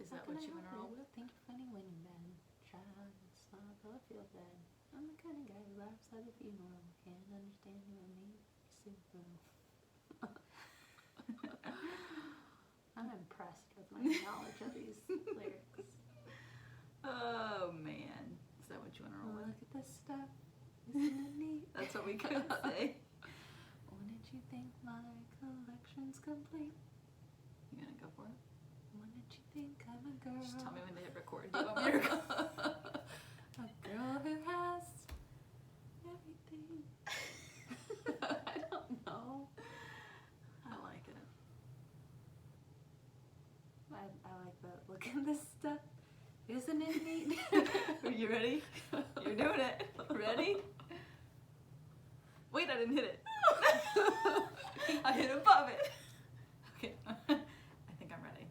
Is that what you want to roll with? Think you're funny when you're mad. Try and smile till I feel bad. I'm the kind of guy who laughs at a funeral. Can't understand you and me. Super. I'm impressed with my knowledge of these lyrics. Oh man, is that what you want to roll with? Look at this stuff. Isn't it neat? That's what we could say. Wouldn't you think my collection's complete? You gonna go for it? Wouldn't you think I'm a girl? Just tell me when they hit record. Do you want me to go? A girl who has everything. I don't know. I like it. I like the look at this stuff. Isn't it neat? Are you ready? You're doing it. Ready? Wait, I didn't hit it. I hit above it. Okay. I think I'm ready.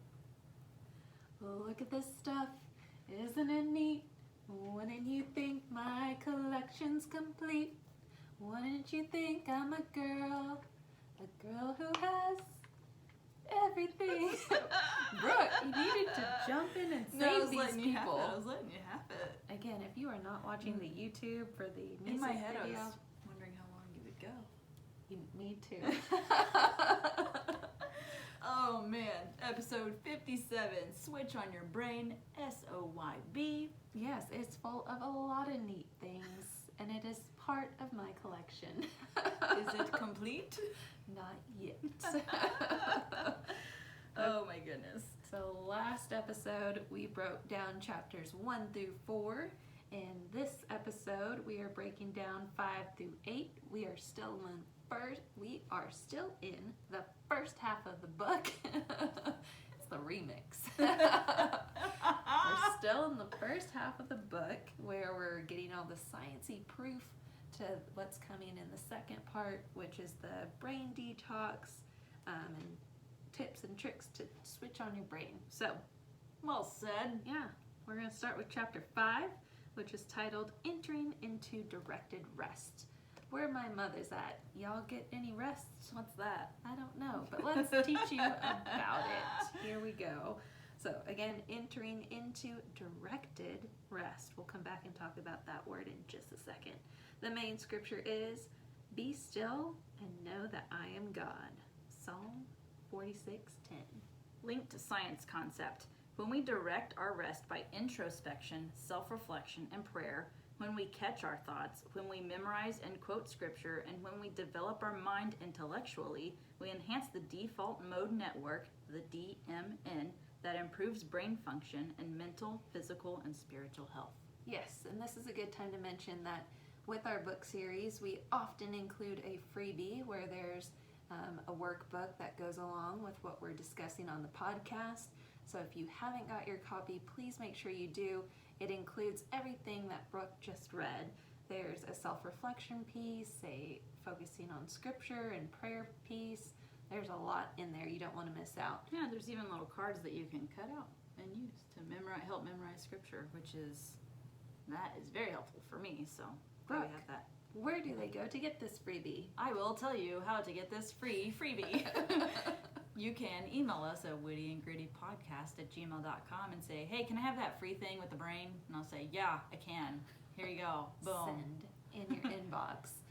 Look at this stuff. Isn't it neat? Wouldn't you think my collection's complete? Wouldn't you think I'm a girl who has everything? Brooke, you needed to jump in and save these people. I was letting you have it. Again, if you are not watching the YouTube for the music In my head, video, I was wondering how long you would go. Me too. Oh man, episode 57, Switch on Your Brain, SOYB. Yes, it's full of a lot of neat things, and it is part of my collection. Is it complete? Not yet. Oh my goodness. So last episode, we broke down chapters 1 through 4. In this episode, we are breaking down 5 through 8. We are still in the first half of the book. It's the remix. We're still in the first half of the book where we're getting all the sciencey proof to what's coming in the second part, which is the brain detox and tips and tricks to switch on your brain. So, Well said. yeah, we're going to start with chapter 5, which is titled Entering into Directed Rest. Where my mother's at. Y'all get any rest? What's that? I don't know, but let's teach you about it. Here we go. So again, entering into directed rest. We'll come back and talk about that word in just a second. The main scripture is, "Be still and know that I am God." Psalm 46:10. Linked to science concept. When we direct our rest by introspection, self-reflection, and prayer, when we catch our thoughts, when we memorize and quote scripture, and when we develop our mind intellectually, we enhance the default mode network, the DMN, that improves brain function and mental, physical, and spiritual health. Yes, and this is a good time to mention that with our book series, we often include a freebie where there's a workbook that goes along with what we're discussing on the podcast. So if you haven't got your copy, please make sure you do. It includes everything that Brooke just read. There's a self-reflection piece, a focusing on scripture and prayer piece. There's a lot in there you don't want to miss out. Yeah, there's even little cards that you can cut out and use to help memorize scripture, that is very helpful for me. So glad we have that. Where do they go to get this freebie? I will tell you how to get this freebie. You can email us at wittyandgrittypodcast@gmail.com and say, hey, can I have that free thing with the brain? And I'll say, yeah, I can. Here you go. Boom. Send in your inbox.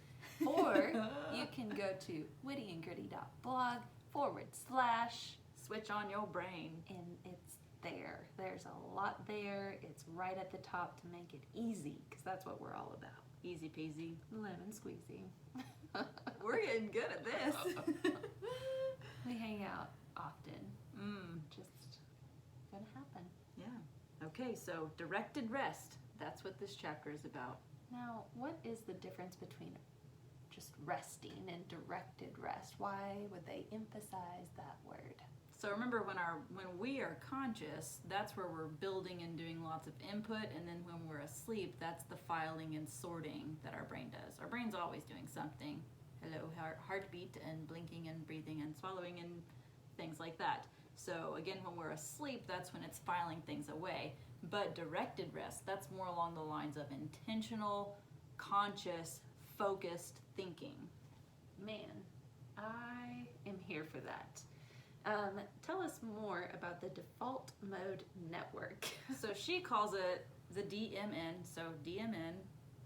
Or you can go to wittyandgritty.blog/ Switch on your brain. and it's there. There's a lot there. It's right at the top to make it easy, because that's what we're all about. Easy peasy. Lemon squeezy. We're getting good at this. We hang out often. Just gonna happen. Yeah. Okay, so directed rest. That's what this chapter is about. Now, what is the difference between just resting and directed rest? Why would they emphasize that word? So remember, when we are conscious, that's where we're building and doing lots of input, and then when we're asleep, that's the filing and sorting that our brain does. Our brain's always doing something. Hello, heartbeat and blinking and breathing and swallowing and things like that. So again, when we're asleep, that's when it's filing things away. But directed rest, that's more along the lines of intentional, conscious, focused thinking. Man, I am here for that. Tell us more about the default mode network. So she calls it the DMN, so DMN,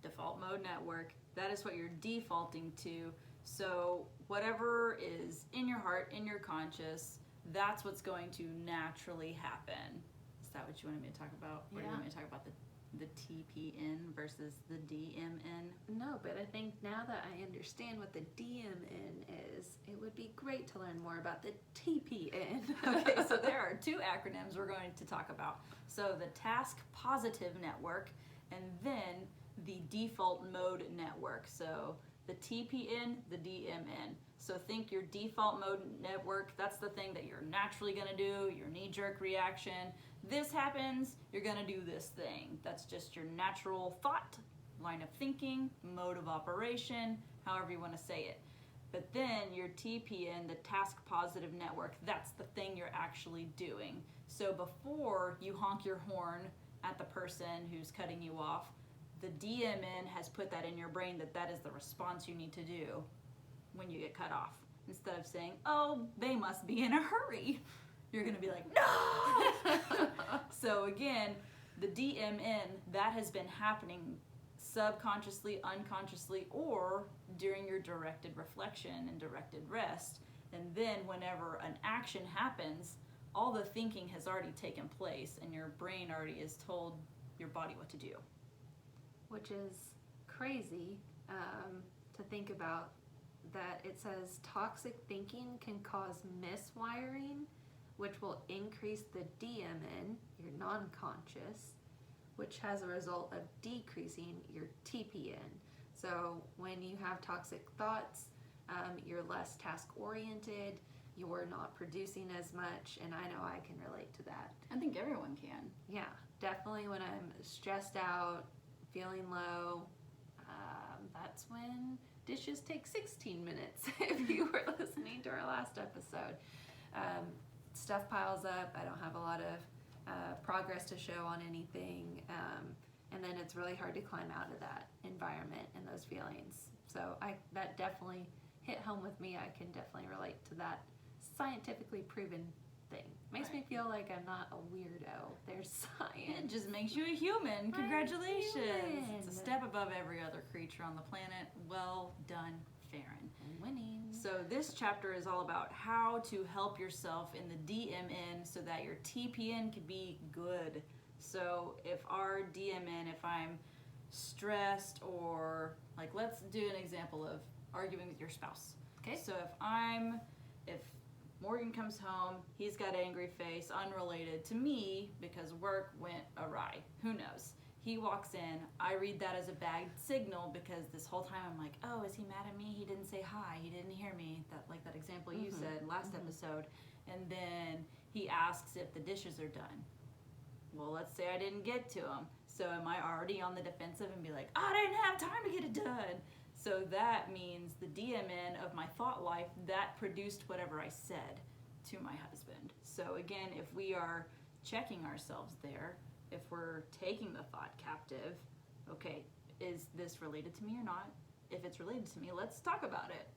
default mode network. That is what you're defaulting to. So whatever is in your heart, in your conscious, that's what's going to naturally happen. Is that what you wanted me to talk about? Or do you want me to talk about the TPN versus the DMN? No, but I think now that I understand what the DMN is, it would be great to learn more about the TPN. Okay, so there are two acronyms we're going to talk about. So the task positive network and then the default mode network. So the TPN, the DMN. So think your default mode network, that's the thing that you're naturally going to do, your knee-jerk reaction. This happens, you're going to do this thing. That's just your natural thought, line of thinking, mode of operation, however you want to say it. But then your TPN, the task positive network, that's the thing you're actually doing. So before you honk your horn at the person who's cutting you off, the DMN has put that in your brain that is the response you need to do when you get cut off. Instead of saying, oh, they must be in a hurry, you're going to be like, no! So again, the DMN, that has been happening subconsciously, unconsciously, or during your directed reflection and directed rest. And then whenever an action happens, all the thinking has already taken place and your brain already has told your body what to do. Which is crazy to think about, that it says toxic thinking can cause miswiring, which will increase the DMN, your non-conscious, which has a result of decreasing your TPN. So when you have toxic thoughts, you're less task-oriented, you're not producing as much, and I know I can relate to that. I think everyone can. Yeah, definitely when I'm stressed out, feeling low, that's when dishes take 16 minutes if you were listening to our last episode. Stuff piles up, I don't have a lot of progress to show on anything, and then it's really hard to climb out of that environment and those feelings. So that definitely hit home with me. I can definitely relate to that scientifically proven thing. Makes me feel like I'm not a weirdo. There's science. It just makes you a human. Congratulations. Human. It's a step above every other creature on the planet. Well done, Farron. Winning. So this chapter is all about how to help yourself in the DMN so that your TPN can be good. So if our DMN, if I'm stressed, or like, let's do an example of arguing with your spouse. Okay. So if Morgan comes home, he's got an angry face, unrelated to me because work went awry. Who knows? He walks in, I read that as a bad signal because this whole time I'm like, oh, is he mad at me? He didn't say hi, he didn't hear me. That example you said last episode. And then he asks if the dishes are done. Well, let's say I didn't get to them. So am I already on the defensive and be like, I didn't have time to get it done? So that means the DMN of my thought life, that produced whatever I said to my husband. So again, if we are checking ourselves there, if we're taking the thought captive, okay, is this related to me or not? If it's related to me, let's talk about it.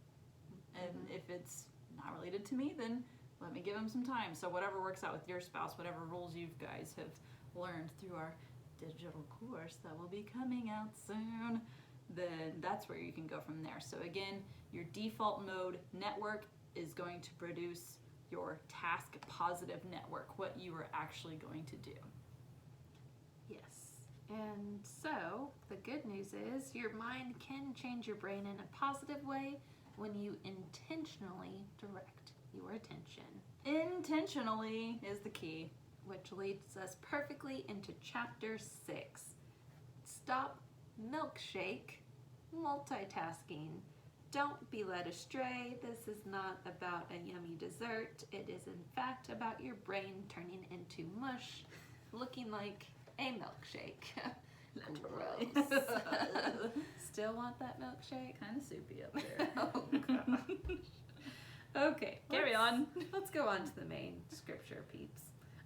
And if it's not related to me, then let me give him some time. So whatever works out with your spouse, whatever rules you guys have learned through our digital course that will be coming out soon, then that's where you can go from there. So again, your default mode network is going to produce your task positive network, what you are actually going to do. Yes. And so the good news is your mind can change your brain in a positive way when you intentionally direct your attention. Intentionally is the key. Which leads us perfectly into chapter 6. Stop milkshake multitasking. Don't be led astray. This is not about a yummy dessert. It is in fact about your brain turning into mush, looking like a milkshake. Gross. Still want that milkshake? Kind of soupy up there. Oh gosh. Okay, carry on. Let's go on to the main scripture, peeps.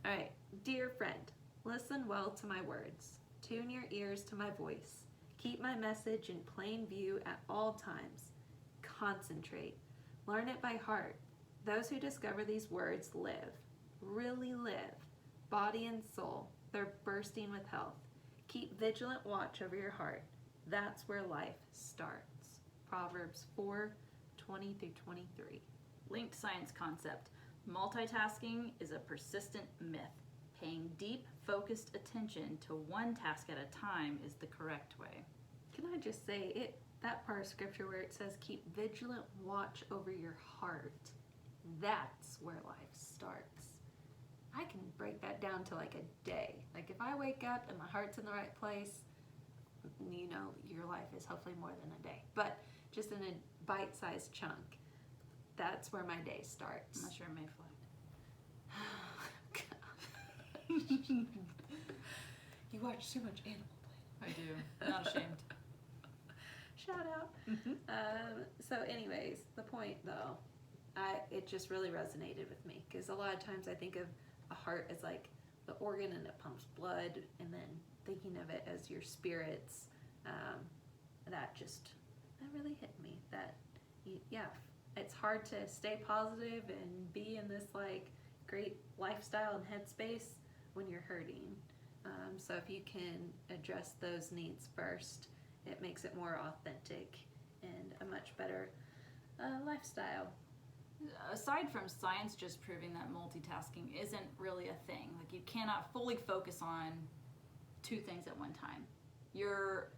All right, dear friend, listen well to my words. Tune your ears to my voice. Keep my message in plain view at all times. Concentrate. Learn it by heart. Those who discover these words live, really live, body and soul. They're bursting with health. Keep vigilant watch over your heart. That's where life starts. Proverbs 4:20-23. Linked science concept. Multitasking is a persistent myth. Paying deep, focused attention to one task at a time is the correct way. Can I just say that part of scripture where it says keep vigilant watch over your heart, that's where life starts. I can break that down to like a day. Like if I wake up and my heart's in the right place, you know, your life is hopefully more than a day. But just in a bite-sized chunk, that's where my day starts. Unless you're a mayfly. You watch too much Animal Planet. I do. Not ashamed. Shout out. So anyways, the point though, it just really resonated with me because a lot of times I think of a heart as like the organ and it pumps blood, and then thinking of it as your spirits, that really hit me. That it's hard to stay positive and be in this like great lifestyle and headspace when you're hurting. So if you can address those needs first, it makes it more authentic and a much better lifestyle. Aside from science just proving that multitasking isn't really a thing, like you cannot fully focus on two things at one time. Your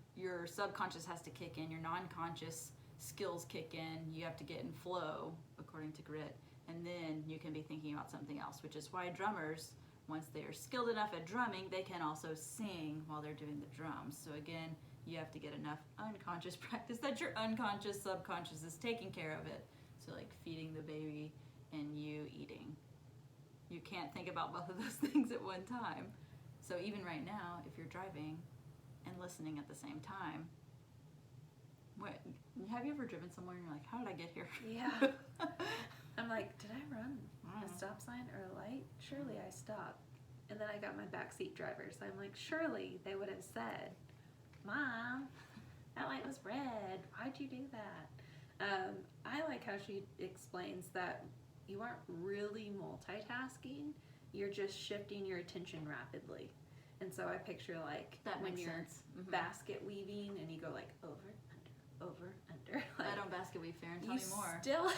subconscious has to kick in, your non-conscious skills kick in, you have to get in flow according to grit, and then you can be thinking about something else, which is why drummers, once they are skilled enough at drumming, they can also sing while they're doing the drums. So again, you have to get enough unconscious practice that your unconscious subconscious is taking care of it. So like feeding the baby and you eating. You can't think about both of those things at one time. So even right now, if you're driving and listening at the same time, have you ever driven somewhere and you're like, how did I get here? Yeah. I'm like, did I run I don't a know. stop sign or a light? Surely I stopped. And then I got my backseat driver, so I'm like, surely they would have said, Mom, that light was red. Why'd you do that? I like how she explains that you aren't really multitasking. You're just shifting your attention rapidly. And so I picture like That when makes you're sense. Mhm. basket weaving and you go like over, under. Like, I don't basket weave fair and tell you me more. still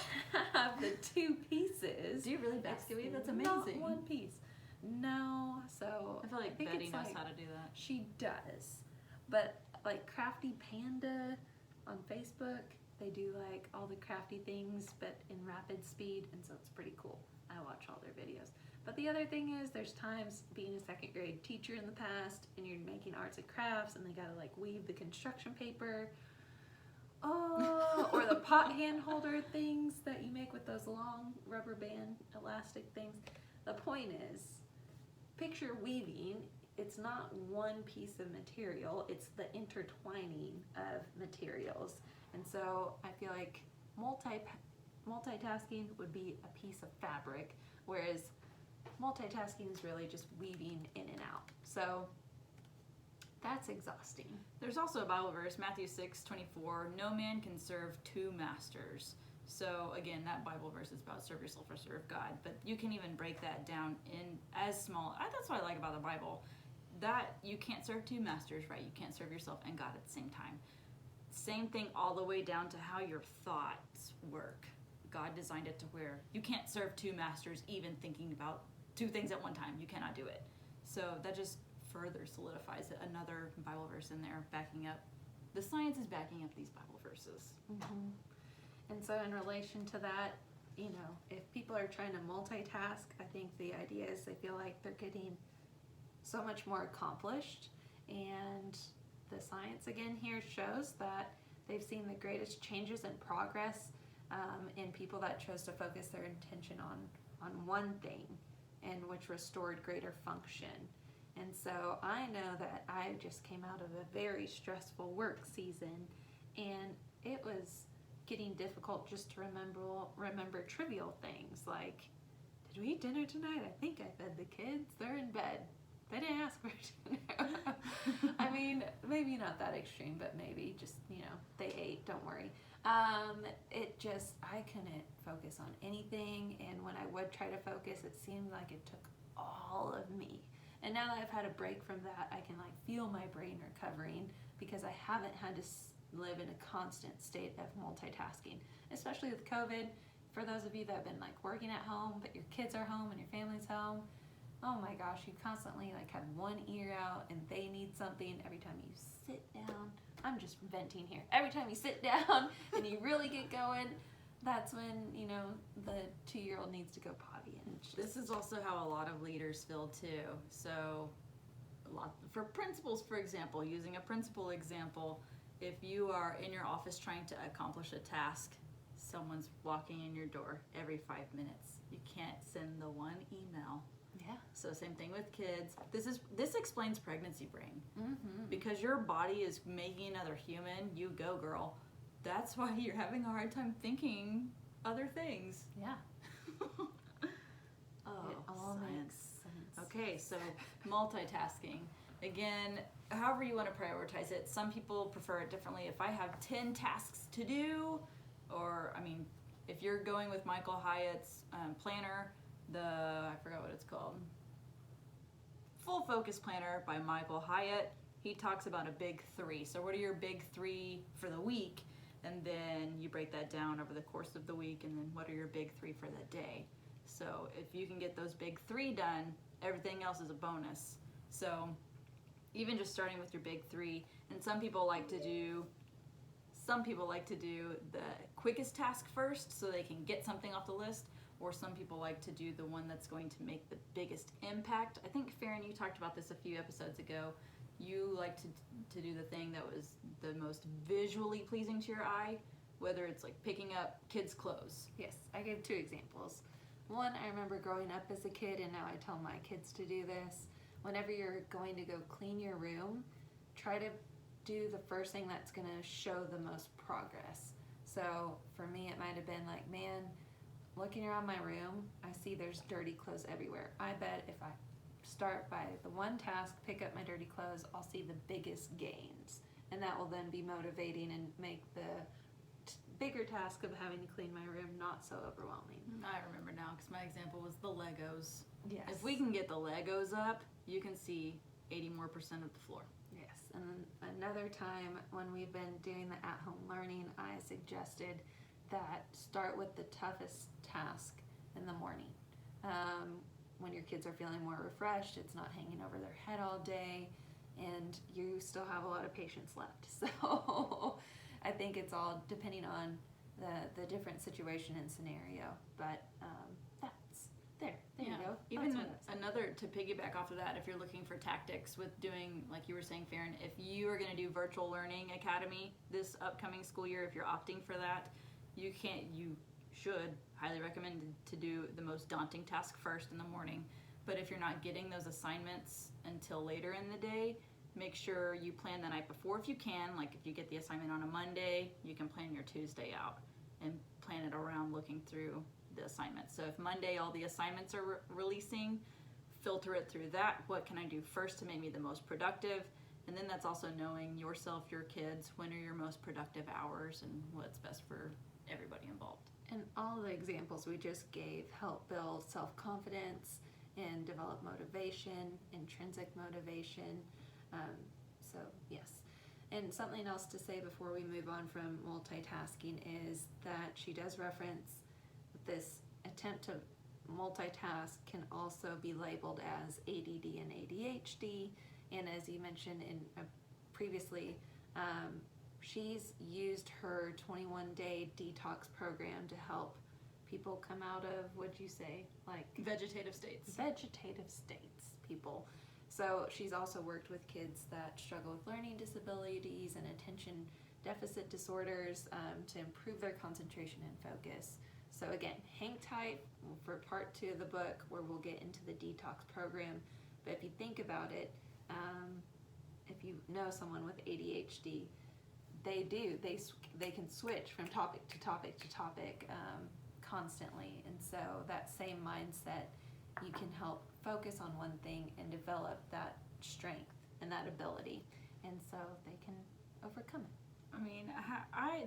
have the two pieces. Do you really basket weave? That's Not amazing. one piece. No, so I feel like think Betty it's knows like- how to do that. she does. But like Crafty Panda on Facebook, they do like all the crafty things but in rapid speed, and so it's pretty cool. I watch all their videos. But the other thing is there's times being a second grade teacher in the past and you're making arts and crafts and they gotta like weave the construction paper. Oh, or the pot hand holder things that you make with those long rubber band elastic things. The point is, picture weaving. It's not one piece of material, it's the intertwining of materials. And so I feel like multitasking would be a piece of fabric, whereas multitasking is really just weaving in and out. So that's exhausting. There's also a Bible verse, Matthew 6:24. No man can serve two masters. So again, that Bible verse is about serve yourself or serve God. But you can even break that down in as small. That's what I like about the Bible. That you can't serve two masters, right? You can't serve yourself and God at the same time. Same thing all the way down to how your thoughts work. God designed it to where you can't serve two masters even thinking about two things at one time. You cannot do it. So that just further solidifies it. Another Bible verse in there backing up. The science is backing up these Bible verses. Mm-hmm. And so in relation to that, you know, if people are trying to multitask, I think the idea is they feel like they're getting so much more accomplished. And the science again here shows that they've seen the greatest changes in progress in people that chose to focus their attention on one thing, and which restored greater function. And so I know that I just came out of a very stressful work season, and it was getting difficult just to remember trivial things like, did we eat dinner tonight? I think I fed the kids. They're in bed. They didn't ask for dinner. I mean, maybe not that extreme, but maybe just, you know, they ate, don't worry. I couldn't focus on anything, and when I would try to focus, it seemed like it took all of me. And now that I've had a break from that, I can like feel my brain recovering because I haven't had to live in a constant state of multitasking, especially with COVID. For those of you that have been like working at home, but your kids are home and your family's home, oh my gosh, you constantly like have one ear out and they need something every time you sit down. I'm just venting here. Every time you sit down and you really get going, that's when, you know, the 2-year-old needs to go potty. And this is also how a lot of leaders feel too. So for principals, for example, using a principal example, if you are in your office trying to accomplish a task, someone's walking in your door every 5 minutes. You can't send the one email. Yeah. So same thing with kids. This explains pregnancy brain. Mm-hmm. Because your body is making another human. You go, girl. That's why you're having a hard time thinking other things. Yeah. Oh, it all science. makes sense. Okay, so multitasking. Again, however you want to prioritize it. Some people prefer it differently. If I have 10 tasks to do, or, I mean, if you're going with Michael Hyatt's planner, I forgot what it's called. Full Focus Planner by Michael Hyatt. He talks about a big 3. So what are your big 3 for the week? And then you break that down over the course of the week, and then what are your big 3 for the day? So if you can get those big 3 done, everything else is a bonus. So even just starting with your big 3, and some people like to do the quickest task first so they can get something off the list, or some people like to do the one that's going to make the biggest impact. I think, Farron, you talked about this a few episodes ago. You like to do the thing that was the most visually pleasing to your eye, whether it's like picking up kids' clothes. Yes, I gave 2 examples. One, I remember growing up as a kid, and now I tell my kids to do this. Whenever you're going to go clean your room, try to do the first thing that's going to show the most progress. So for me, it might have been like, man, looking around my room, I see there's dirty clothes everywhere. I bet if I start by the one task, pick up my dirty clothes, I'll see the biggest gains. And that will then be motivating and make the bigger task of having to clean my room not so overwhelming. I remember now because my example was the Legos. Yes. If we can get the Legos up, you can see 80% more of the floor. Yes. And then another time when we've been doing the at-home learning, I suggested that start with the toughest task in the morning. When your kids are feeling more refreshed, it's not hanging over their head all day, and you still have a lot of patience left. So I think it's all depending on the different situation and scenario. But there you go. Even another, to piggyback off of that, if you're looking for tactics with doing, like you were saying, Farron, if you are going to do Virtual Learning Academy this upcoming school year, if you're opting for that, you should highly recommend to do the most daunting task first in the morning. But if you're not getting those assignments until later in the day, make sure you plan the night before if you can. Like if you get the assignment on a Monday, you can plan your Tuesday out and plan it around looking through the assignments. So if Monday all the assignments are releasing, filter it through that. What can I do first to make me the most productive? And then that's also knowing yourself, your kids, when are your most productive hours and what's best for everybody involved. And all the examples we just gave help build self-confidence and develop motivation, intrinsic motivation. So yes. And something else to say before we move on from multitasking is that she does reference this attempt to multitask can also be labeled as ADD and ADHD. And as you mentioned previously, she's used her 21-day detox program to help people come out of, what'd you say? Like Vegetative states. Vegetative states, people. So she's also worked with kids that struggle with learning disabilities and attention deficit disorders to improve their concentration and focus. So again, hang tight for part 2 of the book where we'll get into the detox program. But if you think about it, if you know someone with ADHD, they can switch from topic to topic to topic constantly. And so that same mindset, you can help focus on one thing and develop that strength and that ability. And so they can overcome it. I mean,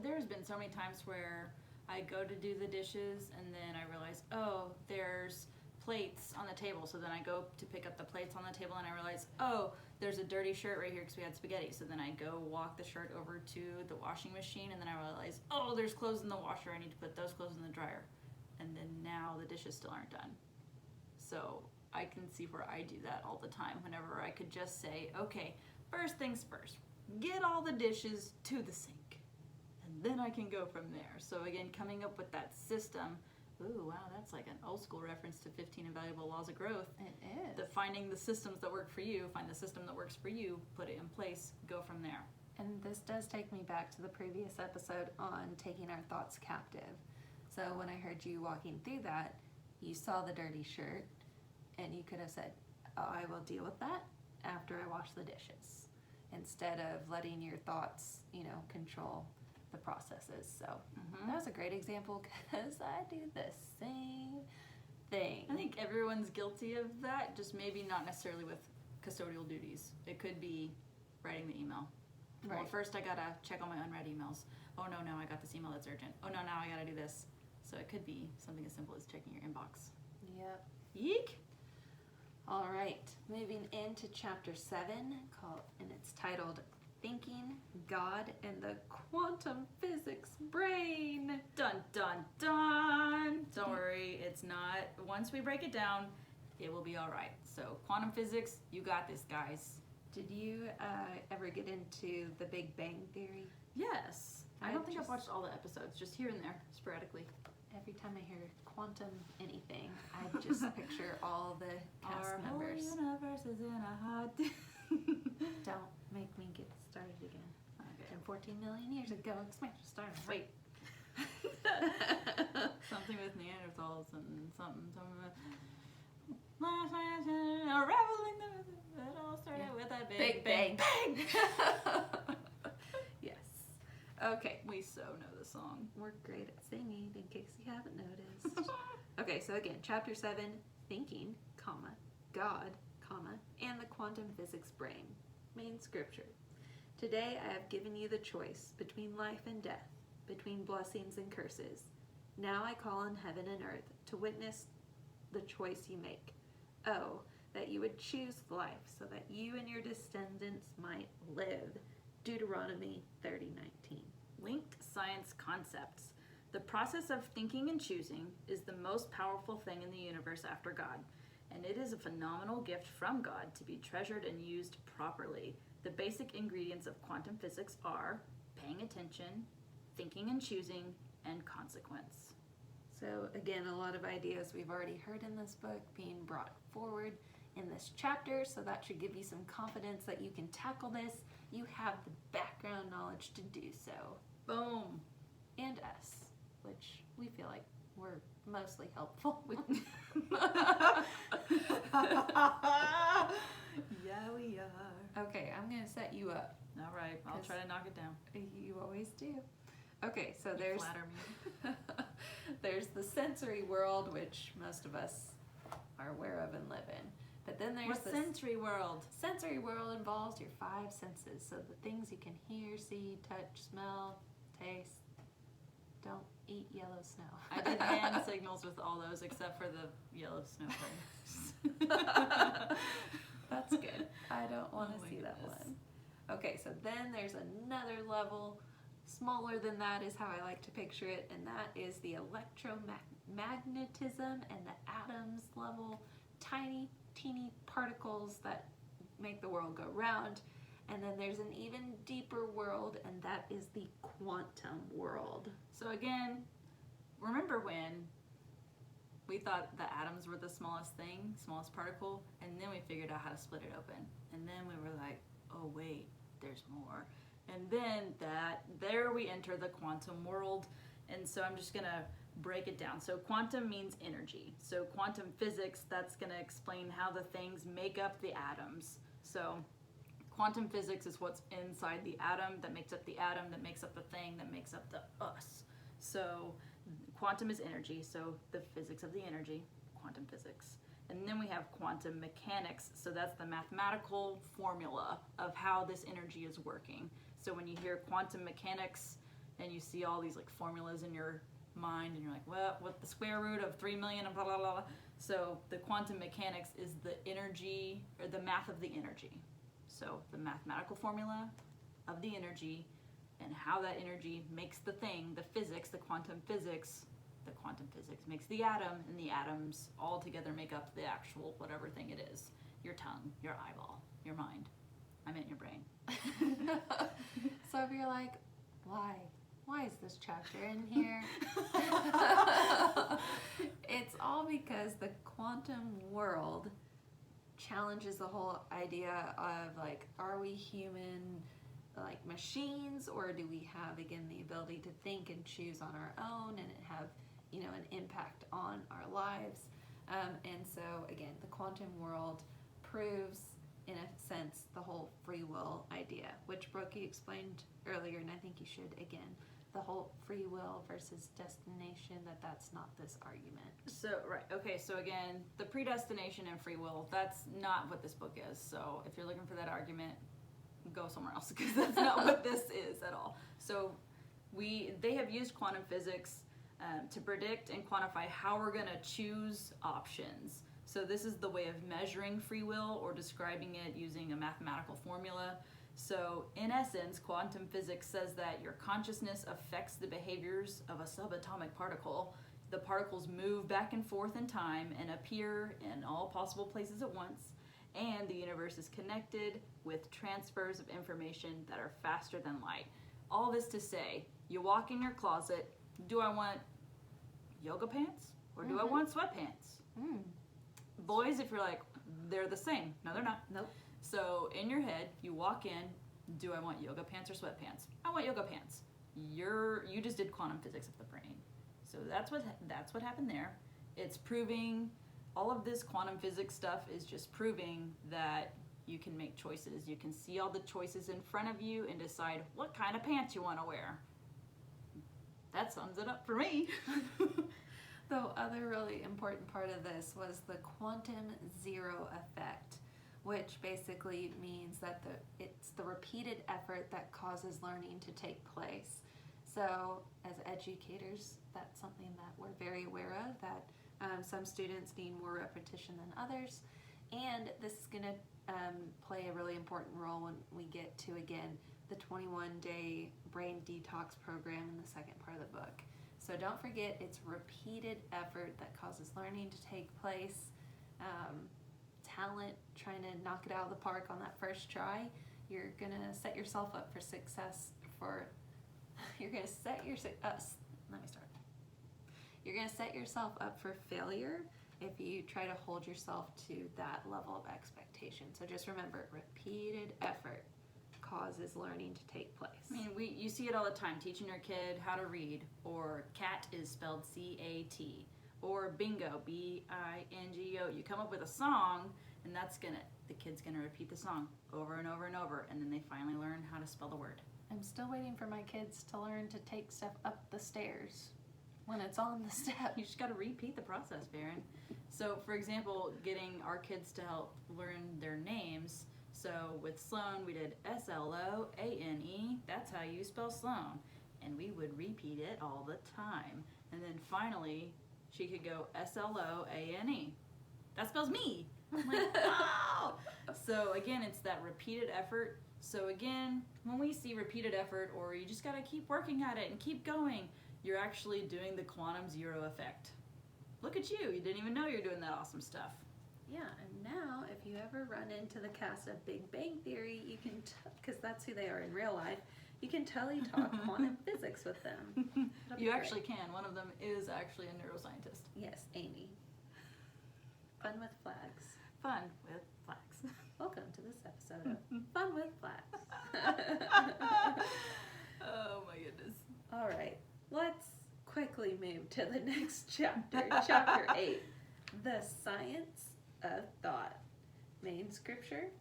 there's been so many times where I go to do the dishes and then I realize, oh, there's plates on the table. So then I go to pick up the plates on the table and I realize, oh, there's a dirty shirt right here because we had spaghetti. So then I go walk the shirt over to the washing machine and then I realize, oh, there's clothes in the washer. I need to put those clothes in the dryer. And then now the dishes still aren't done. So I can see where I do that all the time whenever I could just say, okay, first things first, get all the dishes to the sink. And then I can go from there. So again, coming up with that system. Ooh, wow, that's like an old school reference to 15 Invaluable Laws of Growth. It is. Finding the systems that work for you, find the system that works for you, put it in place, go from there. And this does take me back to the previous episode on taking our thoughts captive. So when I heard you walking through that, you saw the dirty shirt and you could have said, oh, I will deal with that after I wash the dishes, instead of letting your thoughts, control the processes. So that was a great example because I do the same thing. I think everyone's guilty of that, just maybe not necessarily with custodial duties. It could be writing the email. Right. Well, first I gotta check all my unread emails. Oh no, now I got this email that's urgent. Oh no, now I gotta do this. So it could be something as simple as checking your inbox. Yep. Yeek! All right, moving into chapter 7, and it's titled Thinking, God, and the Quantum Physics Brain. Dun dun dun! Don't worry, it's not. Once we break it down, it will be all right. So quantum physics, you got this, guys. Did you ever get into the Big Bang Theory? Yes. I don't think I've watched all the episodes, just here and there, sporadically. Every time I hear quantum anything, I just picture all the cast members. Our whole universe is in a hot... Don't make me get started again. Okay. And 14 million years ago, expansion started. Wait. Something with Neanderthals and something. Unraveling it all started with a big bang. Yes. Okay. We so know the song. We're great at singing, in case you haven't noticed. Okay, so again, chapter 7, thinking, God, and the quantum physics brain. Main scripture. Today I have given you the choice between life and death, between blessings and curses. Now I call on heaven and earth to witness the choice you make. Oh, that you would choose life so that you and your descendants might live. Deuteronomy 30:19. Linked science concepts. The process of thinking and choosing is the most powerful thing in the universe after God, and it is a phenomenal gift from God to be treasured and used properly. The basic ingredients of quantum physics are paying attention, thinking and choosing, and consequence. So again, a lot of ideas we've already heard in this book being brought forward in this chapter, so that should give you some confidence that you can tackle this. You have the background knowledge to do so. Boom. And us, which we feel like we're mostly helpful with. Yeah, we are. Okay, I'm going to set you up. All right, I'll try to knock it down. You always do. Okay, so You flatter me. there's the sensory world, which most of us are aware of and live in. But then there's What's the sensory world? sensory world involves your 5 senses. So the things you can hear, see, touch, smell, taste. Don't eat yellow snow. I did hand signals with all those except for the yellow snow part. That's good. I don't want to Oh my see that goodness. one. Okay, so then there's another level. Smaller than that is how I like to picture it, and that is the electromagnetism and the atoms level. Tiny, teeny particles that make the world go round. And then there's an even deeper world, and that is the quantum world. So again, remember when we thought the atoms were the smallest thing, smallest particle, and then we figured out how to split it open. And then we were like, oh wait, there's more. And then there we enter the quantum world. And so I'm just gonna break it down. So quantum means energy. So quantum physics, that's gonna explain how the things make up the atoms. So quantum physics is what's inside the atom that makes up the atom, that makes up the thing, that makes up the us. So quantum is energy, so the physics of the energy, quantum physics. And then we have quantum mechanics, so that's the mathematical formula of how this energy is working. So when you hear quantum mechanics and you see all these like formulas in your mind and you're like, well, what the square root of 3 million and blah, blah, blah. So the quantum mechanics is the energy, or the math of the energy. So the mathematical formula of the energy and how that energy makes the thing, the physics, the quantum physics makes the atom, and the atoms all together make up the actual whatever thing it is. Your tongue, your eyeball, your mind. I meant your brain. So if you're like, why is this chapter in here? It's all because the quantum world challenges the whole idea of like, are we human like machines, or do we have, again, the ability to think and choose on our own and have, you know, an impact on our lives? And so again, the quantum world proves, in a sense, the whole free will idea, which Brooke, you explained earlier, and I think you should again, the whole free will versus destination, that's not this argument. So, right, okay, so again, the predestination and free will, that's not what this book is. So if you're looking for that argument, go somewhere else, because that's not what this is at all. So they have used quantum physics to predict and quantify how we're going to choose options. So this is the way of measuring free will or describing it using a mathematical formula. So in essence, quantum physics says that your consciousness affects the behaviors of a subatomic particle. The particles move back and forth in time and appear in all possible places at once. And the universe is connected with transfers of information that are faster than light. All this to say, you walk in your closet, do I want yoga pants or do I want sweatpants? Boys, if you're like, they're the same. No, they're not. Nope. So in your head, you walk in, do I want yoga pants or sweatpants? I want yoga pants. You just did quantum physics of the brain. So that's what happened there. It's proving, all of this quantum physics stuff is just proving that you can make choices. You can see all the choices in front of you and decide what kind of pants you want to wear. That sums it up for me. The other really important part of this was the quantum zero effect, which basically means that it's the repeated effort that causes learning to take place. So as educators, that's something that we're very aware of, that some students need more repetition than others. And this is going to play a really important role when we get to, again, the 21-day brain detox program in the second part of the book. So don't forget, it's repeated effort that causes learning to take place. Talent, trying to knock it out of the park on that first try, you're going to set yourself up for success you're going to set yourself up for failure if you try to hold yourself to that level of expectation. So just remember, repeated effort causes learning to take place. I mean, you see it all the time, teaching your kid how to read, or cat is spelled C-A-T, or bingo, B-I-N-G-O. You come up with a song, and the kid's gonna repeat the song over and over and over, and then they finally learn how to spell the word. I'm still waiting for my kids to learn to take stuff up the stairs when it's on the step. You just gotta repeat the process, Baron. So, for example, getting our kids to help learn their names. So with Sloan, we did S-L-O-A-N-E. That's how you spell Sloan. And we would repeat it all the time. And then finally, she could go S-L-O-A-N-E. That spells me. I'm like, oh! So again, it's that repeated effort. So again, when we see repeated effort, or you just gotta keep working at it and keep going, you're actually doing the quantum zero effect. Look at you. You didn't even know you're doing that awesome stuff. Yeah, and now if you ever run into the cast of Big Bang Theory, you can, because that's who they are in real life, you can totally talk quantum physics with them. You actually can. One of them is actually a neuroscientist. Yes, Amy. Fun with flags. Fun with flags. Welcome to this episode of Fun with Flags. Oh my goodness. All right, let's quickly move to the next chapter, chapter 8, The Science of Thought. Main scripture: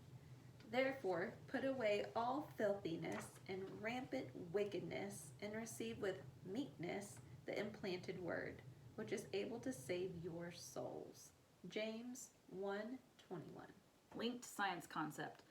therefore put away all filthiness and rampant wickedness, and receive with meekness the implanted word, which is able to save your souls. James 1:21. Linked science concept.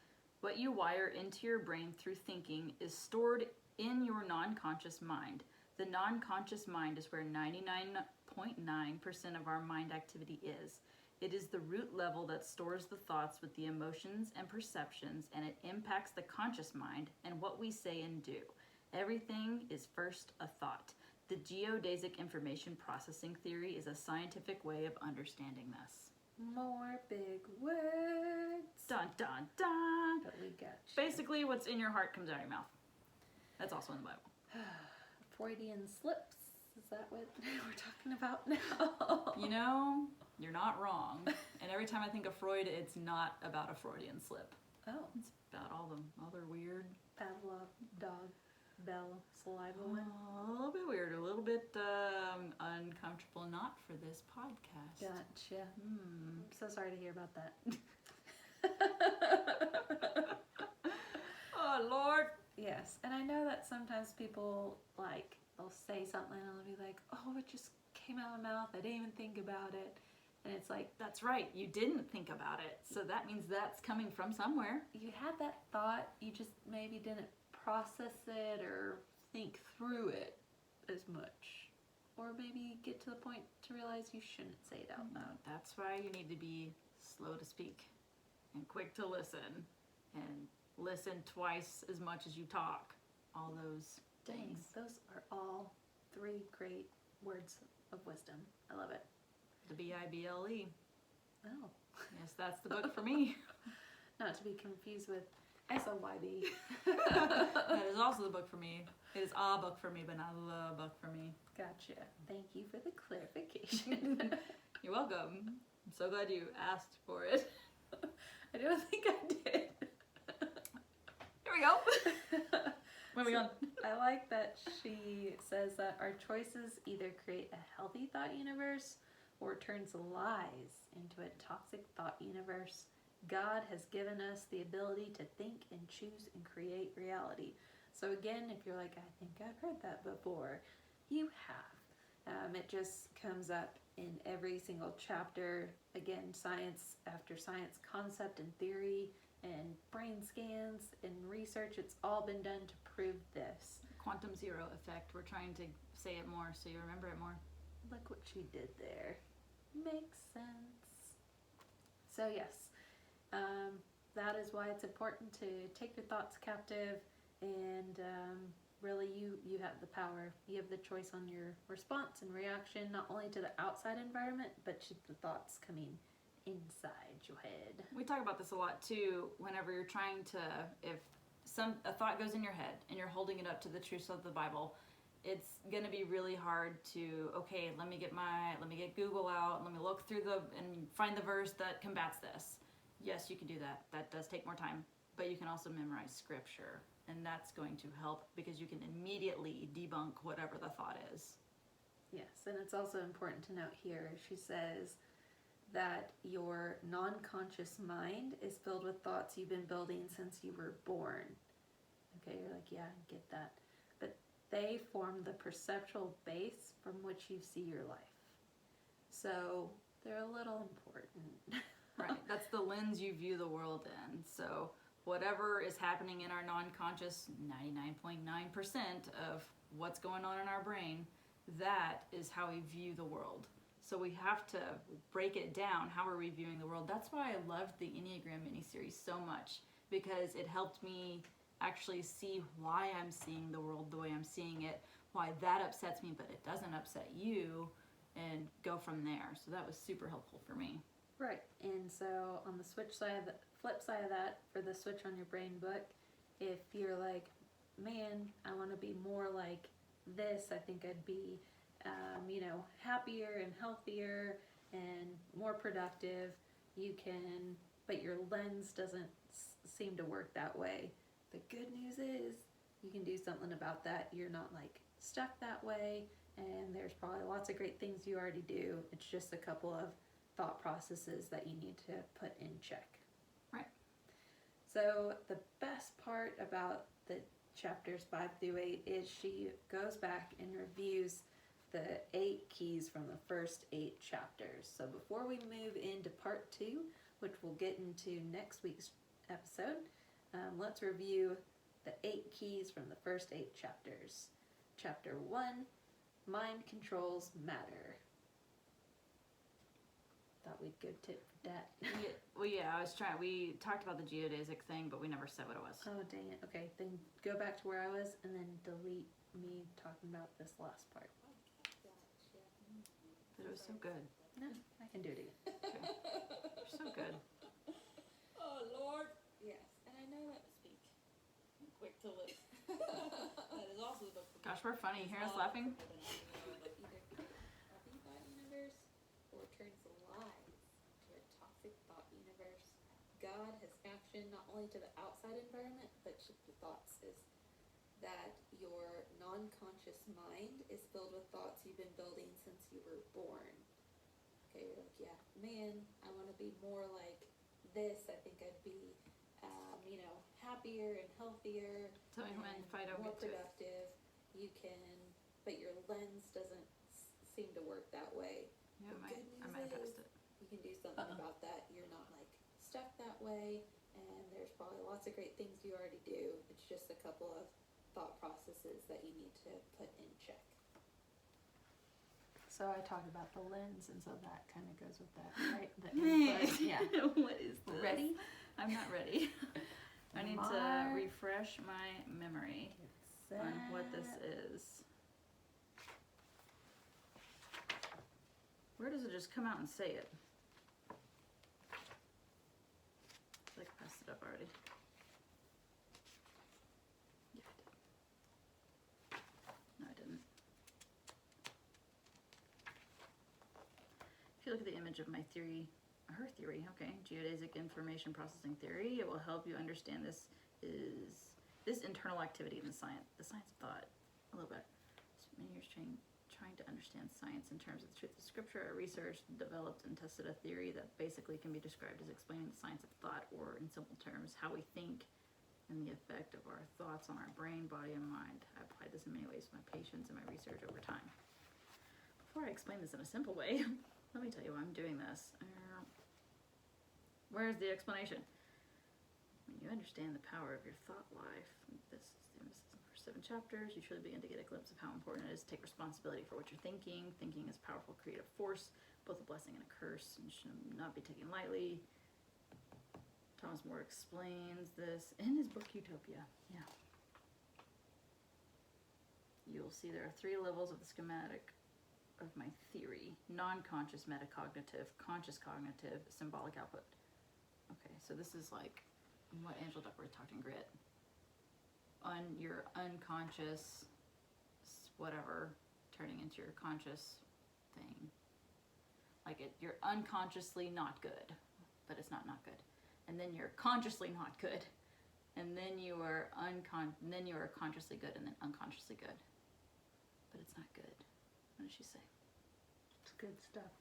What you wire into your brain through thinking is stored in your non-conscious mind. The non-conscious mind is where 99.9% of our mind activity is. It is the root level that stores the thoughts with the emotions and perceptions, and it impacts the conscious mind and what we say and do. Everything is first a thought. The Geodesic information processing theory is a scientific way of understanding this. More big words. Dun dun dun! But we got you. Basically, what's in your heart comes out of your mouth. That's also in the Bible. Freudian slips. Is that what we're talking about now? You know, you're not wrong. And every time I think of Freud, it's not about a Freudian slip. Oh. It's about all the other weird... Pavlov, dog, bell, saliva one. A little bit weird, a little bit uncomfortable, not for this podcast. Gotcha. I'm so sorry to hear about that. Oh, Lord. Yes, and I know that sometimes people, like, they'll say something and they'll be like, oh, it just came out of my mouth, I didn't even think about it. And it's like, That's right, you didn't think about it. So that means that's coming from somewhere. you had that thought, you just maybe didn't process it or think through it as much. Or maybe get to the point to realize you shouldn't say it out loud. That's why you need to be slow to speak and quick to listen and listen twice as much as you talk. All those things. Those are all 3 great words of wisdom. I love it. The Bible. Oh. Yes, that's the book for me. Not to be confused with SOYB. That is also the book for me. It is a book for me, but not the book for me. Gotcha. Thank you for the clarification. You're welcome. I'm so glad you asked for it. I don't think I did. Here we go. Moving on. I like that she says that our choices either create a healthy thought universe or turns lies into a toxic thought universe. God has given us the ability to think and choose and create reality. So again, if you're like, I think I've heard that before, you have. It just comes up in every single chapter. Again, science after science, concept and theory and brain scans and research, it's all been done to prove this. Quantum zero effect. We're trying to say it more so you remember it more. Look what she did there. Makes sense. So yes, that is why it's important to take your thoughts captive, and really you have the power. You have the choice on your response and reaction, not only to the outside environment, but to the thoughts coming inside your head. We talk about this a lot too whenever you're trying to, if a thought goes in your head and you're holding it up to the truths of the Bible, it's going to be really hard to, okay, let me get Google out, let me look through and find the verse that combats this. Yes, you can do that. That does take more time, but you can also memorize scripture, and that's going to help because you can immediately debunk whatever the thought is. Yes, and it's also important to note here, she says that your non-conscious mind is filled with thoughts you've been building since you were born. Okay, you're like, yeah, I get that. But they form the perceptual base from which you see your life. So they're a little important. Right, that's the lens you view the world in. So whatever is happening in our non-conscious, 99.9% of what's going on in our brain, that is how we view the world. So we have to break it down. How are we viewing the world? That's why I loved the Enneagram miniseries so much, because it helped me actually see why I'm seeing the world the way I'm seeing it, why that upsets me, but it doesn't upset you, and go from there. So that was super helpful for me. Right, and so on the flip side of that, for the Switch on Your Brain book, if you're like, man, I want to be more like this, I think I'd be, happier and healthier and more productive, you can, but your lens doesn't seem to work that way. The good news is you can do something about that. You're not like stuck that way, and there's probably lots of great things you already do. It's just a couple of thought processes that you need to put in check. Right. So the best part about the chapters 5 through 8 is she goes back and reviews the 8 keys from the first 8 chapters. So before we move into part 2, which we'll get into next week's episode, Let's review the 8 keys from the first 8 chapters. Chapter 1, Mind Controls Matter. Thought we'd go tip for that. Yeah, we talked about the geodesic thing, but we never said what it was. Oh, dang it. Okay, then go back to where I was and then delete me talking about this last part. But it was so good. No, I can do it again. Okay. You're so good. Oh, Lord. Yes, and I know that to speak. I'm quick to listen. That is also the book. Gosh, we're funny. You hear us laughing? Either happy thought universe or turns lies to a toxic thought universe. God has action not only to the outside environment, but to the thoughts. Is that your non-conscious mind is filled with thoughts you've been building since you were born. Okay, you're like, yeah, man, I want to be more like this. I think I'd be, happier and healthier. Tell me when Fido more gets to it. productive. You can, but your lens doesn't seem to work that way. Yeah, The good I news might have is passed it. you can do something about that. You're not like stuck that way, and there's probably lots of great things you already do. It's just a couple of thought processes that you need to put in check. So I talked about the lens, and so that kind of goes with that, right? The input. Yeah. What is this? Ready? I'm not ready. I need to Mark. refresh my memory on what this is. Where does it just come out and say it? I feel like I passed it up already. Yeah, I did. No, I didn't. If you look at the image of my theory, her theory, okay, geodesic information processing theory, it will help you understand this internal activity in the science of thought a little bit. So many years trying to understand science in terms of the truth of scripture. I researched, developed, and tested a theory that basically can be described as explaining the science of thought, or in simple terms, how we think and the effect of our thoughts on our brain, body, and mind. I applied this in many ways to my patients and my research over time. Before I explain this in a simple way, let me tell you why I'm doing this. Where's the explanation? When you understand the power of your thought life, this is the emphasis in the first 7 chapters, you truly begin to get a glimpse of how important it is to take responsibility for what you're thinking. Thinking is a powerful creative force, both a blessing and a curse, and should not be taken lightly. Thomas More explains this in his book Utopia. Yeah. You'll see there are 3 levels of the schematic of my theory: non-conscious, metacognitive, conscious cognitive, symbolic output. Okay, so this is like what Angela Duckworth talked in Grit. On your unconscious, whatever, turning into your conscious thing. Like you're unconsciously not good, but it's not good. And then you're consciously not good, and then you are consciously good, and then unconsciously good. But it's not good. What did she say? It's good stuff.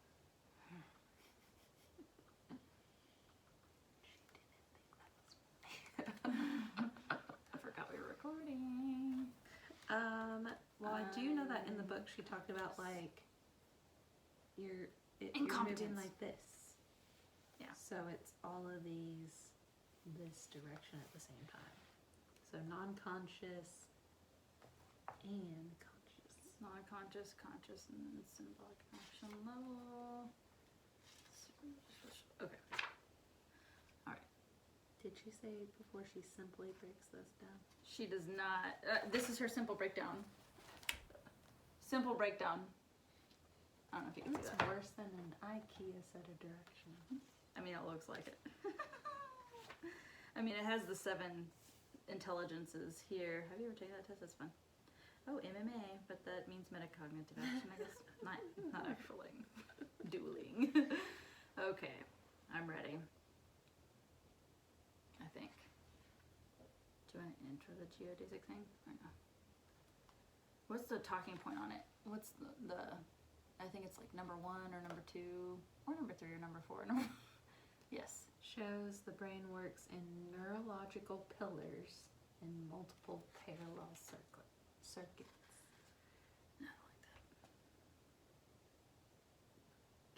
I forgot we were recording. Well, I do know that in the book she talked about like you're moving Incompetence. like this. Yeah. So it's all of these this direction at the same time. So non-conscious and conscious. Non-conscious, conscious, and then symbolic action level. Okay. Did she say before she simply breaks those down? She does not. This is her simple breakdown. Simple breakdown. I don't know if you can see It's that. worse than an IKEA set of directions. I mean, it looks like it. I mean, it has the 7 intelligences here. Have you ever taken that test? That's fun. Oh, MMA, but that means metacognitive action, I guess. Not actually. Dueling. Okay, I'm ready. I think. Do you want to intro the geodesic thing or no? What's the talking point on it? What's the I think it's like number 1 or number 2 or number 3 or number 4. Yes. Shows the brain works in neurological pillars and multiple parallel circuits. I like that.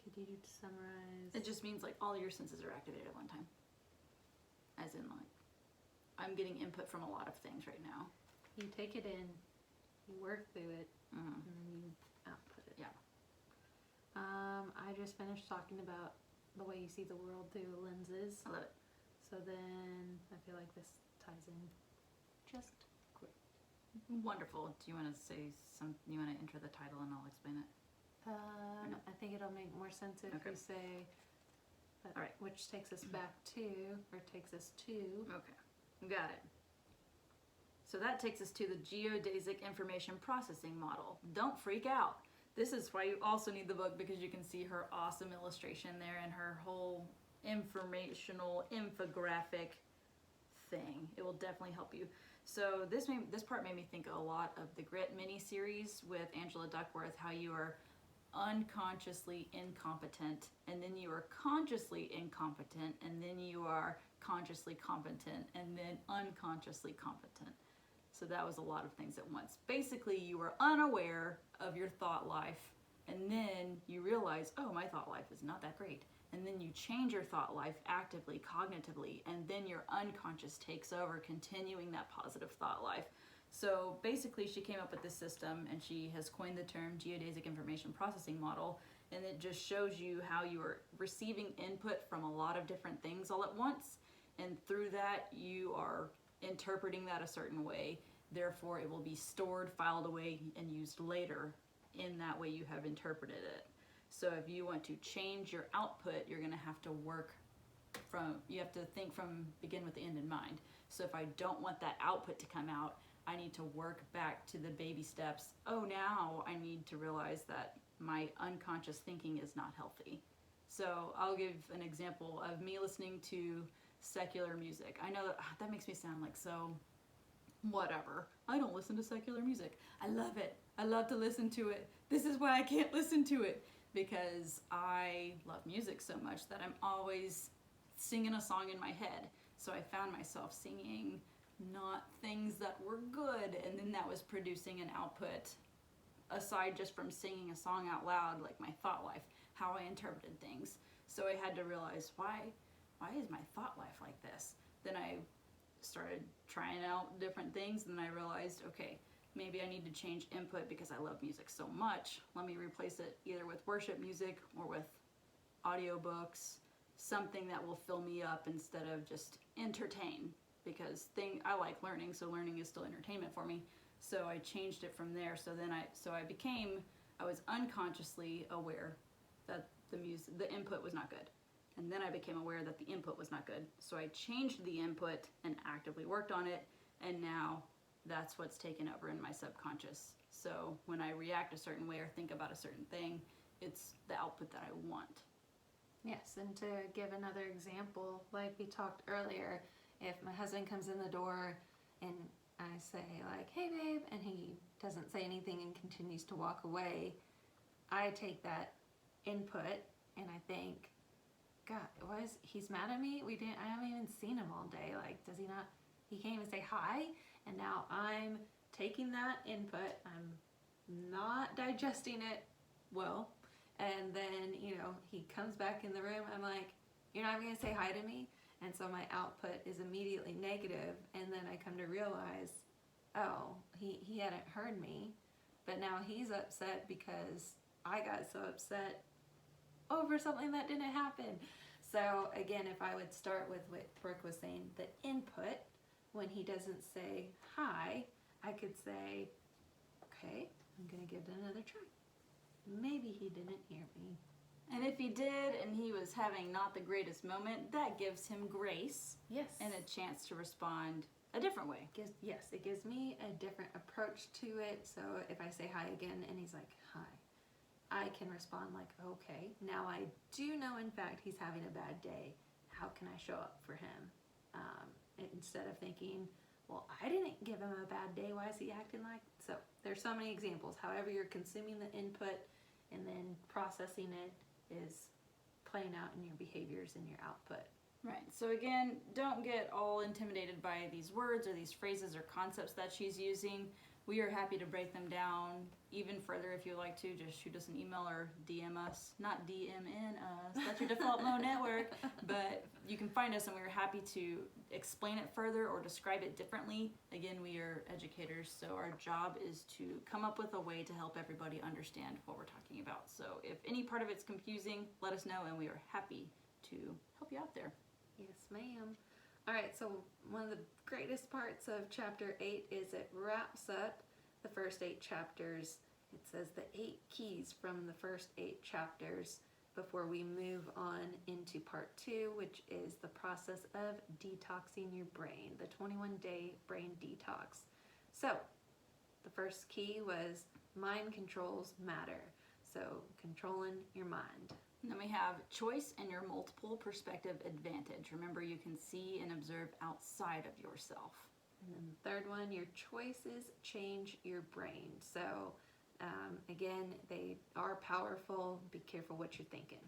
Could you summarize? It just means like all your senses are activated at one time. As in like I'm getting input from a lot of things right now. You take it in, you work through it, Mm-hmm. and then you output it. Yeah. I just finished talking about the way you see the world through lenses. I love it. So then I feel like this ties in just quick. Wonderful. Do you want to say you want to enter the title and I'll explain it? I think it'll make more sense if Okay. we say that, All right. which takes us back to, or takes us to. Okay. Got it. So that takes us to the Geodesic information processing model. Don't freak out. This is why you also need the book, because you can see her awesome illustration there and her whole informational infographic thing. It will definitely help you. So this part made me think a lot of the Grit mini-series with Angela Duckworth, how you are unconsciously incompetent, and then you are consciously incompetent, and then you are consciously competent, and then unconsciously competent. So that was a lot of things at once. Basically, you were unaware of your thought life, and then you realize, oh, my thought life is not that great. And then you change your thought life actively, cognitively, and then your unconscious takes over, continuing that positive thought life. So basically, she came up with this system, and she has coined the term Geodesic Information Processing Model, and it just shows you how you are receiving input from a lot of different things all at once, and through that, you are interpreting that a certain way. Therefore, it will be stored, filed away, and used later in that way you have interpreted it. So if you want to change your output, you're going to have to you have to think begin with the end in mind. So if I don't want that output to come out, I need to work back to the baby steps. Oh, now I need to realize that my unconscious thinking is not healthy. So I'll give an example of me listening to secular music. I know that makes me sound like so whatever. I don't listen to secular music. I love it. I love to listen to it. This is why I can't listen to it, because I love music so much that I'm always singing a song in my head. So I found myself singing not things that were good, and then that was producing an output aside just from singing a song out loud, like my thought life, how I interpreted things. So I had to realize, why is my thought life like this? Then I started trying out different things, and then I realized, okay, maybe I need to change input because I love music so much. Let me replace it either with worship music or with audiobooks, something that will fill me up instead of just entertain, because I like learning, so learning is still entertainment for me. So I changed it from there. So then I was unconsciously aware that the input was not good. And then I became aware that the input was not good. So I changed the input and actively worked on it, and now that's what's taken over in my subconscious. So when I react a certain way or think about a certain thing, it's the output that I want. Yes, and to give another example, like we talked earlier, if my husband comes in the door and I say like, hey babe, and he doesn't say anything and continues to walk away, I take that input and I think, God, he's mad at me? I haven't even seen him all day. Like, he can't even say hi. And now I'm taking that input, I'm not digesting it well. And then, he comes back in the room. I'm like, you're not going to say hi to me? And so my output is immediately negative. And then I come to realize, oh, he hadn't heard me. But now he's upset because I got so upset over something that didn't happen. So again, if I would start with what Brooke was saying, the input, when he doesn't say hi, I could say, okay, I'm going to give it another try. Maybe he didn't hear me. And if he did and he was having not the greatest moment, that gives him grace. Yes. And a chance to respond a different way. Yes, it gives me a different approach to it. So if I say hi again and he's like, hi, I can respond like, okay, now I do know in fact he's having a bad day. How can I show up for him? Instead of thinking, well, I didn't give him a bad day. Why is he acting like? So there's so many examples. However you're consuming the input and then processing it is playing out in your behaviors and your output. Right. So again, don't get all intimidated by these words or these phrases or concepts that she's using. We are happy to break them down even further if you'd like to. Just shoot us an email or DM us. Not DMN us. That's your default mode network. But you can find us, and we're happy to explain it further or describe it differently. Again, we are educators, so our job is to come up with a way to help everybody understand what we're talking about. So if any part of it's confusing, let us know, and we are happy to help you out there. Yes, ma'am. All right, so one of the greatest parts of chapter 8 is it wraps up the first 8 chapters. It says the 8 keys from the first 8 chapters before we move on into part 2, which is the process of detoxing your brain, the 21-day brain detox. So the first key was mind controls matter. So controlling your mind. And then we have choice and your multiple perspective advantage. Remember, you can see and observe outside of yourself. And then the third one, your choices change your brain. So again, they are powerful. Be careful what you're thinking.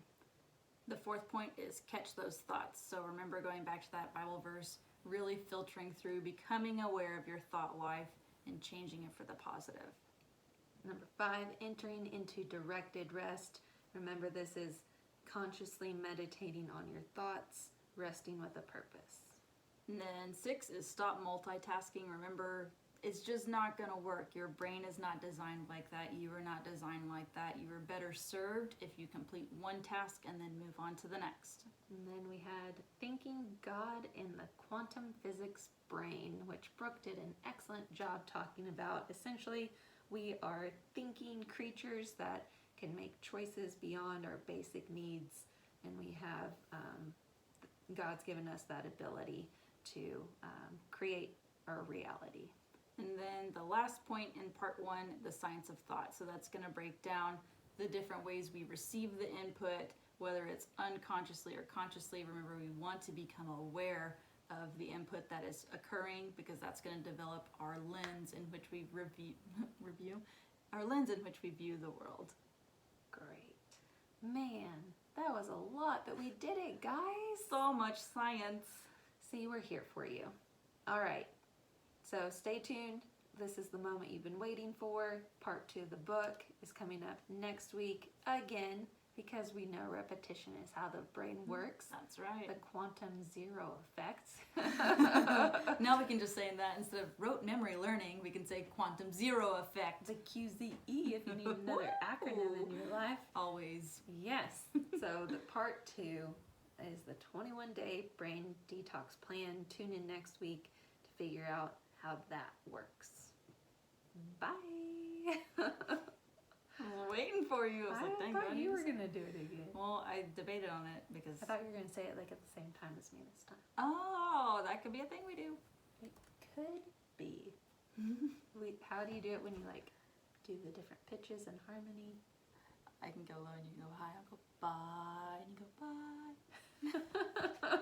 The fourth point is catch those thoughts. So remember, going back to that Bible verse, really filtering through, becoming aware of your thought life and changing it for the positive. Number 5, entering into directed rest. Remember, this is consciously meditating on your thoughts, resting with a purpose. And then 6 is stop multitasking. Remember, it's just not going to work. Your brain is not designed like that. You are not designed like that. You are better served if you complete one task and then move on to the next. And then we had thinking God in the quantum physics brain, which Brooke did an excellent job talking about. Essentially, we are thinking creatures that can make choices beyond our basic needs, and we have God's given us that ability to create our reality. And then the last point in part 1, the science of thought. So that's going to break down the different ways we receive the input, whether it's unconsciously or consciously. Remember, we want to become aware of the input that is occurring, because that's going to develop our lens in which we our lens in which we view the world. Great. Man, that was a lot, but we did it, guys. So much science. See, we're here for you. All right. So stay tuned. This is the moment you've been waiting for. Part 2 of the book is coming up next week again, because we know repetition is how the brain works. That's right. The quantum zero effect. Now we can just say that instead of rote memory learning, we can say quantum zero effect. The QZE if you need another acronym in your life. Always. Yes. So the part 2 is the 21-day brain detox plan. Tune in next week to figure out how that works. Bye. I was waiting for you. I was like, dang, thought you were going to do it again. Well, I debated on it because... I thought you were going to say it like at the same time as me this time. Oh, that could be a thing we do. It could be. How do you do it when you like do the different pitches and harmony? I can go low and you go high. I'll go bye and you go bye.